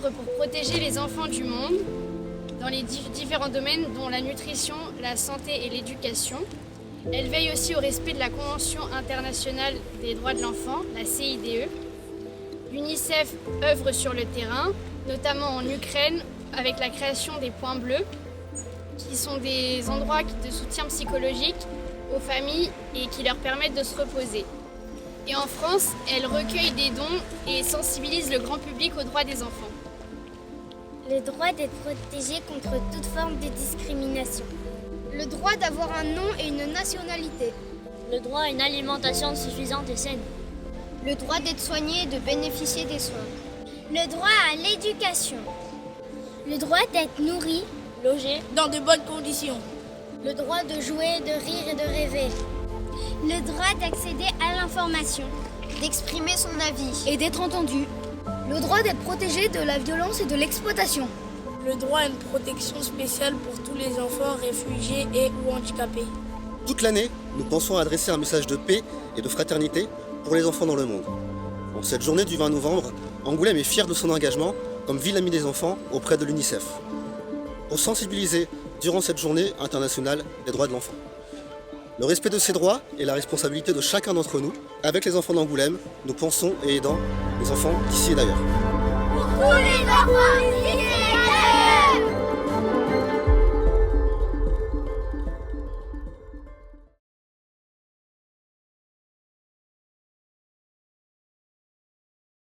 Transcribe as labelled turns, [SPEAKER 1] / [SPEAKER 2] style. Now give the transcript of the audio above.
[SPEAKER 1] œuvre pour protéger les enfants du monde dans les différents domaines dont la nutrition, la santé et l'éducation. Elle veille aussi au respect de la Convention internationale des droits de l'enfant, la CIDE. L'UNICEF œuvre sur le terrain, notamment en Ukraine, avec la création des points bleus, qui sont des endroits de soutien psychologique aux familles et qui leur permettent de se reposer. Et en France, elle recueille des dons et sensibilise le grand public aux droits des enfants.
[SPEAKER 2] Le droit d'être protégé contre toute forme de discrimination.
[SPEAKER 3] Le droit d'avoir un nom et une nationalité.
[SPEAKER 4] Le droit à une alimentation suffisante et saine.
[SPEAKER 3] Le droit d'être soigné et de bénéficier des soins.
[SPEAKER 2] Le droit à l'éducation. Le droit d'être nourri,
[SPEAKER 4] logé,
[SPEAKER 3] dans de bonnes conditions.
[SPEAKER 2] Le droit de jouer, de rire et de rêver. Le droit d'accéder à l'information,
[SPEAKER 3] d'exprimer son avis
[SPEAKER 2] et d'être entendu.
[SPEAKER 3] Le droit d'être protégé de la violence et de l'exploitation.
[SPEAKER 5] Le droit à une protection spéciale pour tous les enfants réfugiés et ou handicapés.
[SPEAKER 6] Toute l'année, nous pensons à adresser un message de paix et de fraternité pour les enfants dans le monde. En cette journée du 20 novembre, Angoulême est fier de son engagement comme ville amie des enfants auprès de l'UNICEF. Pour sensibiliser durant cette journée internationale des droits de l'enfant. Le respect de ces droits est la responsabilité de chacun d'entre nous. Avec les enfants d'Angoulême, nous pensons et aidons les enfants d'ici et d'ailleurs.
[SPEAKER 2] Pour tous les enfants d'ici et d'ailleurs.